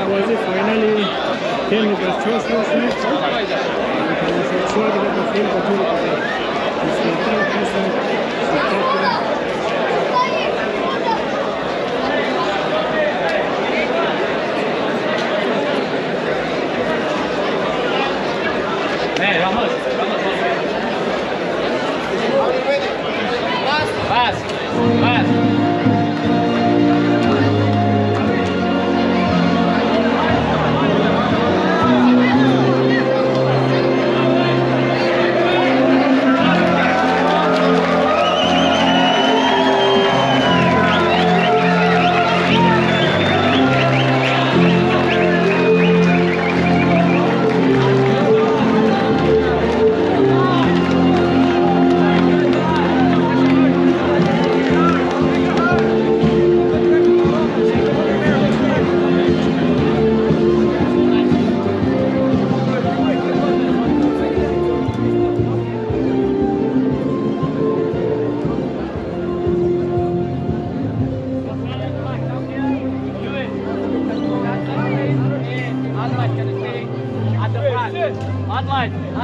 بازی فاینالی تیم بچه‌ها شروع شد. شروع به فیلم بطور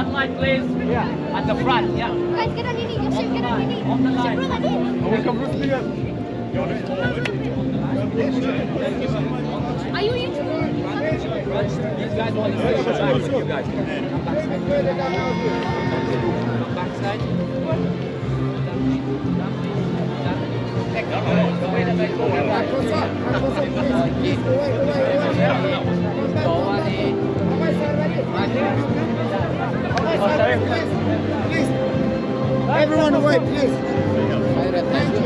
Online, please. Yeah. At the front, yeah. Guys, get on your knee. Get on your knee. On the line. Are you a YouTuber? These guys want to go back with you guys. Come backside. Wait a minute. Please. Everyone away, please. Thank you.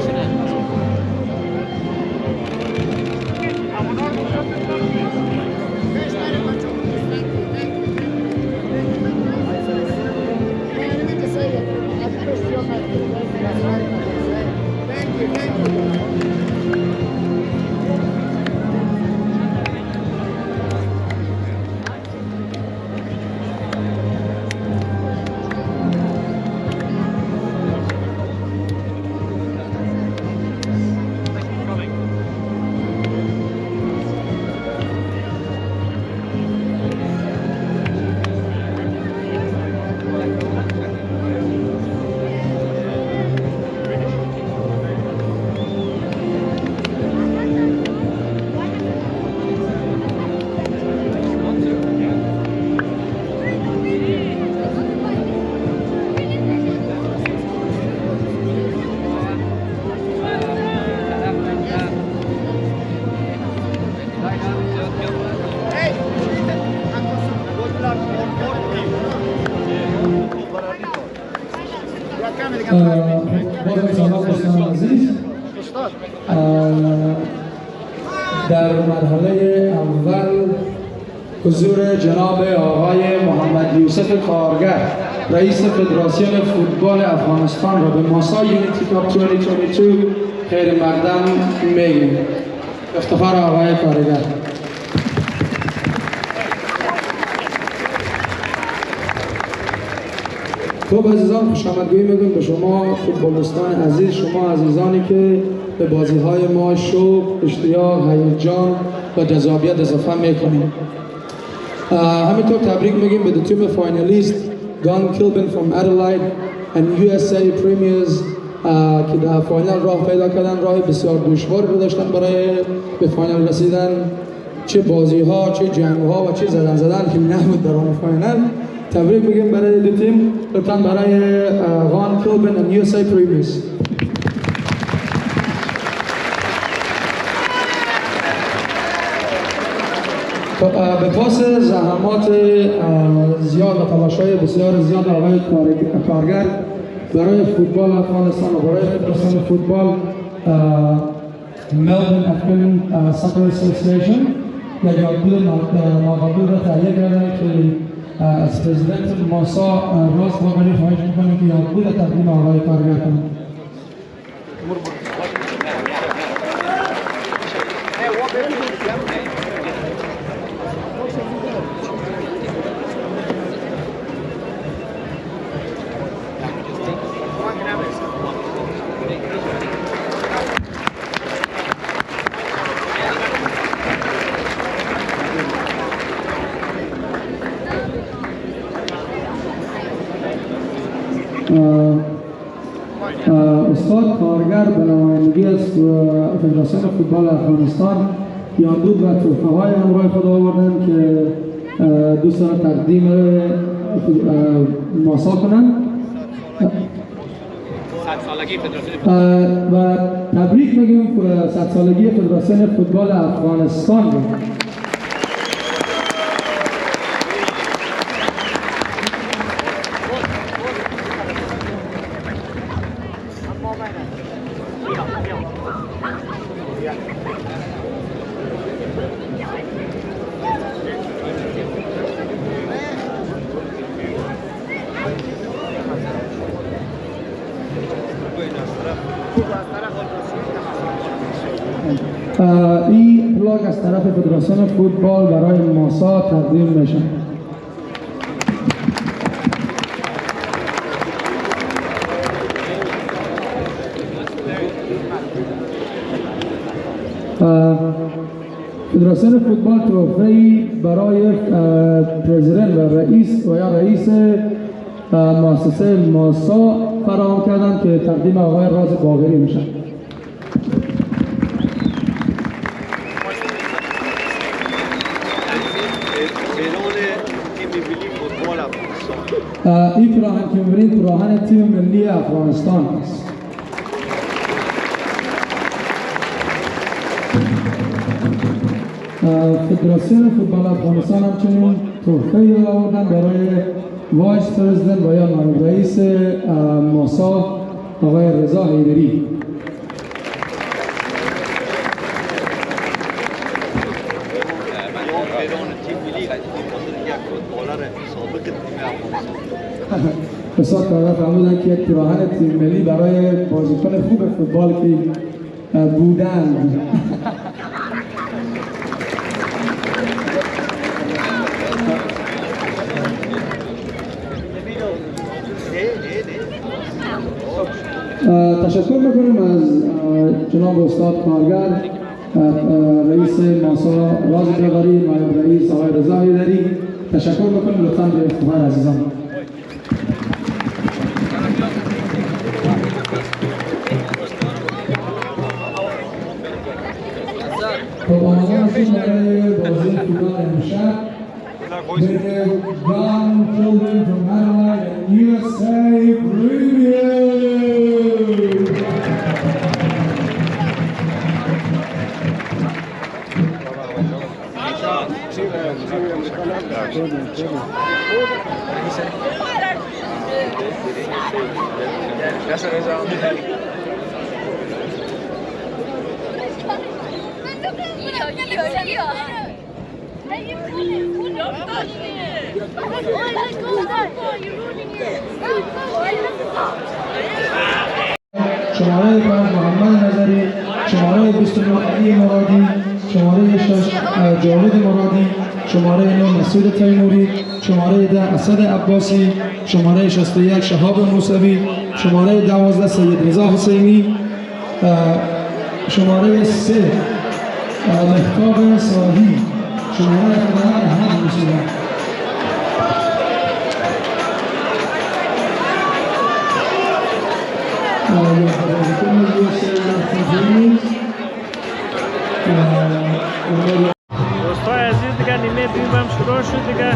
در مرحله اول حضور جناب آقای محمد یوسف کارگر رئیس فدراسیون فوتبال افغانستان را به ماسا یونیتی کاپ 2022 خیر مقدم میگیم. افتخار آقای کارگر. خب عزیزان، خوش آمدگویی میگم به شما فوتبالیستان عزیز، شما عزیزانی که به بازی‌های ما شوق، اشتیاق، هیجان و جذابیت اضافه میکنیم. همینطور تبریک میگیم به دو تیم فاینالیست Ghan Kilburn from Adelaide and USA Premiers که در فاینال راه پیدا کردن. راه بسیار دشوار رو داشتن برای به فاینال رسیدن، چه بازی‌ها، چه جنگ‌ها و چه زدن که نبود در اون فاینال. تبریک میگیم برای دو تیم، لطفاً برای Ghan Kilburn and USA Premiers. به پاس زحمات زیاد و تلاش‌های بسیار زیاد آقای کارگر برای فوتبال افغانستان و برای فدراسیون فوتبال Melbourne Afghan Soccer Association یک یادبود ناقابل را تهیه کردن که از پرزیدنت ماسا راست واقعی خواهش میکنیم که یادبود تقدیم آقای کارگر کنیم. استاد کارگر به نمایندگی از فدراسیون فوتبال افغانستان یادبود و تحفه های همراه خود آوردن که دوست دارم تقدیم ماسا کنن و تبریک میگیم 100 سالگی فدراسیون فوتبال افغانستان. این پلاک از طرف فدراسیون فوتبال برای ماسا تقدیم میشه. فدراسیون فوتبال تحفه‌ای برای پرزیدنت و رئیس و یا رئیس مؤسسه ماسا فراهم کردن که تقدیم آقای راز باقری میشه. این پیراهن که می‌بینید پیراهن تیم ملی افغانستان است. فدراسیون فوتبال افغانستان همچنین تحفه‌ای آوردن برای وایس پرزیدنت و یا نایب رئیس ماسا آقای رضا حیدری. بسیار کارگر فرمودن که یک پیراهن تیم ملی برای بازیکن خوب فوتبال که بودند. تشکر میکنیم از جناب استاد کارگر، رئیس ماسا راز باقری، نایب رئیس آقای رضا حیدری. تشکر میکنیم لطفاً به افتخار عزیزان. خب آمدن هستیم برای بازی فوتبال امشب بین Ghan Kilburn from Adelaide and USA Premier. شماره 5 محمد نظری، شماره 29 علی مرادی، شماره 6 جاوید مرادی، شماره 9 مسعود تیموری، شماره 10 اسد عباسی، شماره 61 شهاب موسوی، شماره 12 سید رضا حسینی، شماره 3 مهتاب صاحی، شماره 11 احمد موسوی. دوستای عزیز دیگه نیمه دوم هم شروع شد دیگه.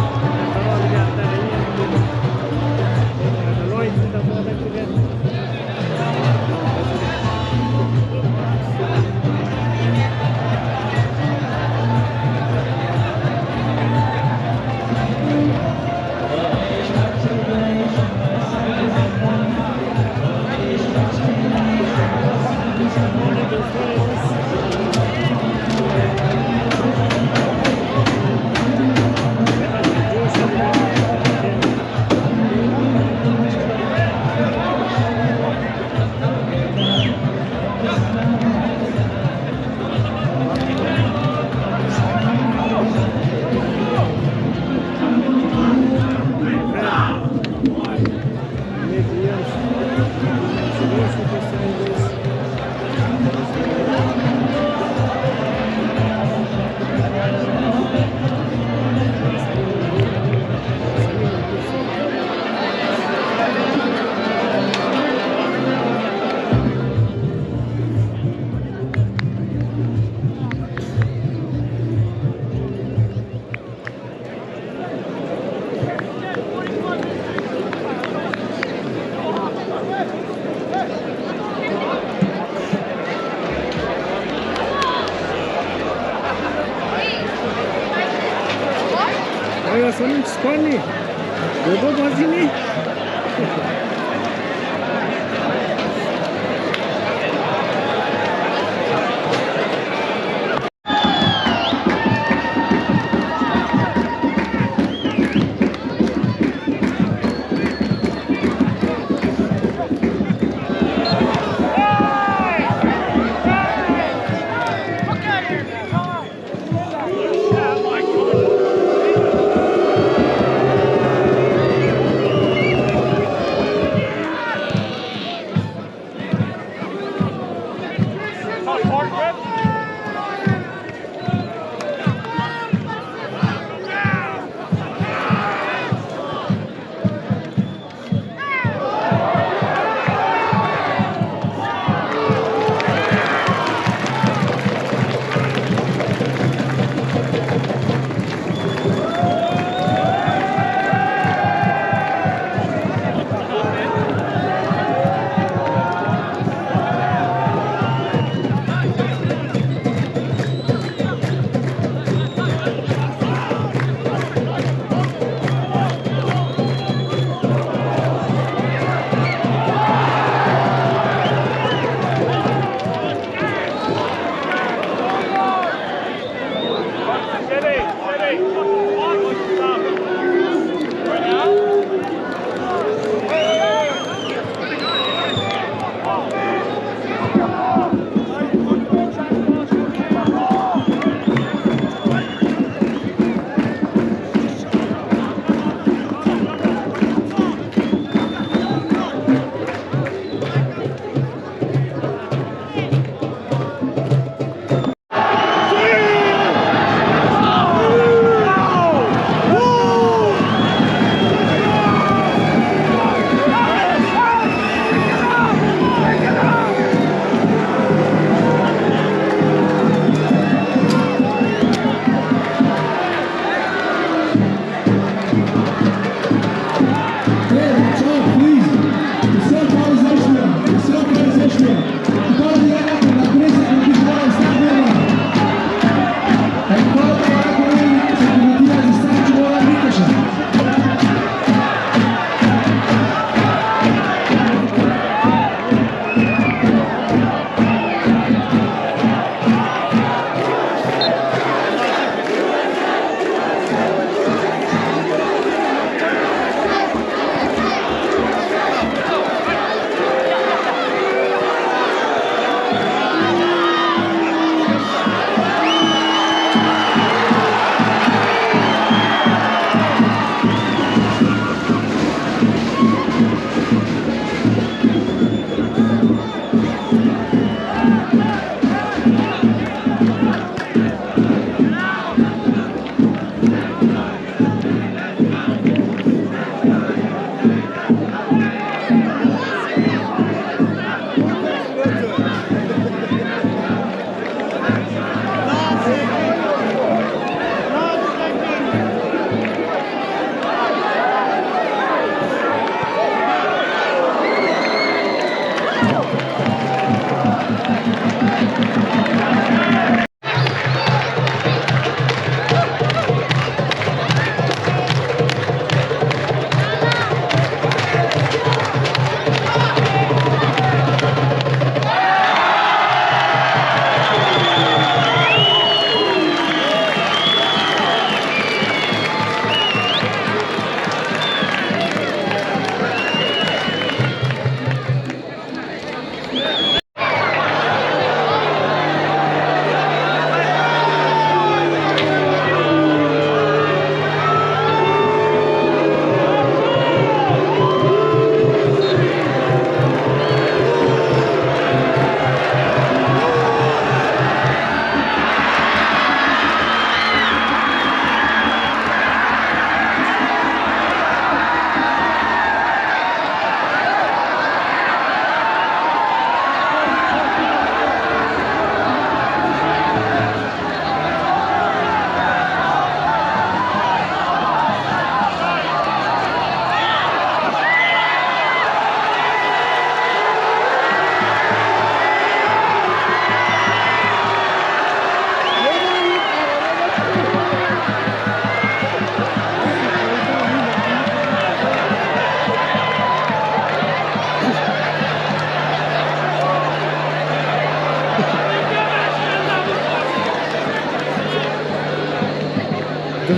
آیا سنم چیکار نی؟ بابا بازی نی؟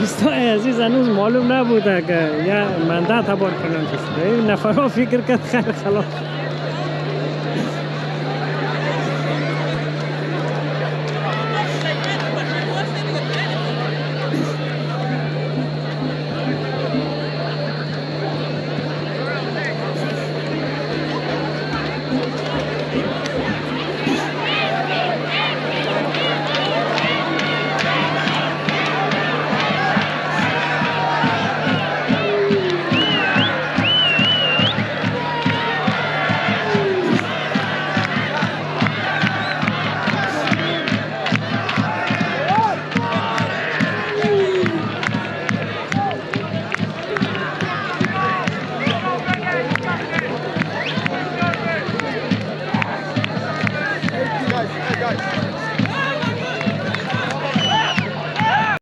دوستای عزیز هنوز معلوم نبوده که یا منده تبار کنن کسی نفرها فکر کرد خیر خلاص